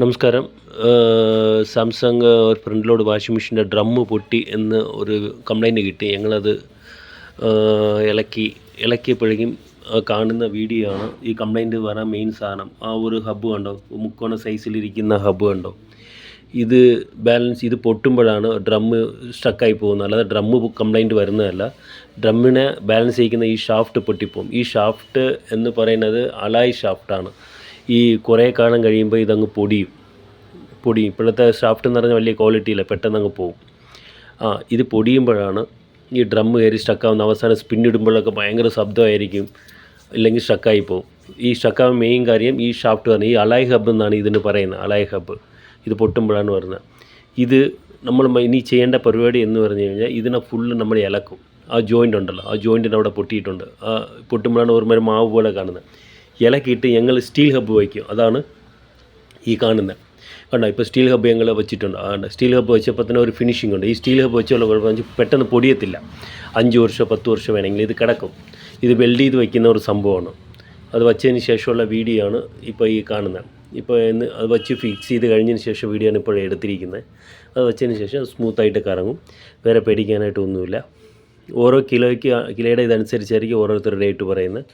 നമസ്കാരം. സാംസങ് ഒരു front load washing മെഷീൻ്റെ ഡ്രമ്മ് പൊട്ടി എന്ന് ഒരു കംപ്ലൈൻറ്റ് കിട്ടി. ഞങ്ങളത് ഇളക്കിയപ്പോഴേക്കും കാണുന്ന വീഡിയോ ആണ്. ഈ കംപ്ലൈൻറ്റ് വരാൻ മെയിൻ സാധനം ആ ഒരു ഹബ്ബ് കണ്ടോ, മുക്കോണ സൈസിലിരിക്കുന്ന ഹബ്ബ് കണ്ടോ. ഇത് പൊട്ടുമ്പോഴാണ് ഡ്രമ്മ് സ്റ്റക്കായി പോകുന്നത്. അല്ലാതെ ഡ്രമ്മ് കംപ്ലൈൻറ്റ് വരുന്നതല്ല. ഡ്രമ്മിനെ ബാലൻസ് ചെയ്യിക്കുന്ന ഈ ഷാഫ്റ്റ് പൊട്ടിപ്പോവും. ഈ ഷാഫ്റ്റ് എന്ന് പറയുന്നത് അലായ് ഷാഫ്റ്റാണ്. ഈ കുറേ കാലം കഴിയുമ്പോൾ ഇതങ്ങ് പൊടിയും. ഇപ്പോഴത്തെ ഷാഫ്റ്റ് എന്ന് പറഞ്ഞാൽ വലിയ ക്വാളിറ്റിയില്ല, പെട്ടെന്ന് പോകും. ഇത് പൊടിയുമ്പോഴാണ് ഈ ഡ്രമ്മ് കയറി സ്റ്റക്കാവുന്ന. അവസാനം സ്പിന്നിടുമ്പോഴൊക്കെ ഭയങ്കര ശബ്ദമായിരിക്കും, ഇല്ലെങ്കിൽ സ്റ്റക്കായി പോകും. ഈ സ്റ്റക്കാവാൻ മെയിൻ കാര്യം ഈ ഷാഫ്റ്റ് പറഞ്ഞാൽ ഈ അലായ് ഹബ്ബ് എന്നാണ് ഇതിന് പറയുന്നത്. അലായ് ഹബ്ബ് ഇത് പൊട്ടുമ്പോഴാണ് വരുന്നത്. ഇത് നമ്മൾ ഇനി ചെയ്യേണ്ട പരിപാടി എന്ന് പറഞ്ഞു കഴിഞ്ഞാൽ ഇതിനെ ഫുള്ള് നമ്മൾ ഇളക്കും. ആ ജോയിൻ്റ് ഉണ്ടല്ലോ, ആ ജോയിൻറ്റിൻ്റെ അവിടെ പൊട്ടിയിട്ടുണ്ട്. പൊട്ടുമ്പോഴാണ് ഒരു മാവ് പോലെ കാണുന്നത്. ഇളക്കിയിട്ട് ഞങ്ങൾ സ്റ്റീൽ ഹബ്ബ് വയ്ക്കും. അതാണ് ഈ കാണുന്നത് കണ്ടോ. ഇപ്പോൾ സ്റ്റീൽ ഹബ്ബ് ഞങ്ങൾ വെച്ചിട്ടുണ്ട്. സ്റ്റീൽ ഹബ്ബ് വെച്ചപ്പോൾ തന്നെ ഒരു ഫിനിഷിംഗ് ഉണ്ട്. ഈ സ്റ്റീൽ ഹബ്ബ് വെച്ചുള്ള കുഴപ്പമെന്ന് പെട്ടെന്ന് പൊടിയത്തില്ല. 5 വർഷം 10 വർഷം വേണമെങ്കിൽ ഇത് കിടക്കും. ഇത് വെൽഡ് ചെയ്ത് വയ്ക്കുന്ന ഒരു സംഭവമാണ്. അത് വച്ചതിന് ശേഷമുള്ള വീഡിയോ ആണ് ഇപ്പോൾ ഈ കാണുന്നത്. ഇപ്പോൾ അത് വെച്ച് ഫിക്സ് ചെയ്ത് കഴിഞ്ഞതിന് ശേഷം വീഡിയോ ആണ് ഇപ്പോൾ എടുത്തിരിക്കുന്നത്. അത് വെച്ചതിന് ശേഷം സ്മൂത്തായിട്ട് കറങ്ങും. വേറെ പേടിക്കാനായിട്ടൊന്നുമില്ല. ഓരോ കിലോയുടെ ഇതനുസരിച്ചായിരിക്കും ഓരോരുത്തരുടെ റേറ്റ് പറയുന്നത്.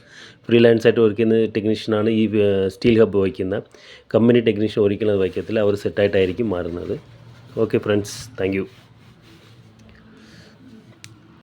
ഫ്രീലാൻസായിട്ട് വർക്ക് ചെയ്യുന്ന ടെക്നീഷ്യനാണ് ഈ സ്റ്റീൽ ഹബ്ബ് വയ്ക്കുന്നത്. കമ്പനി ടെക്നീഷ്യൻ ഒരിക്കലും അത് വയ്ക്കത്തില്ല. അവർ സെറ്റായിട്ടായിരിക്കും മാറുന്നത്. Okay friends, thank you.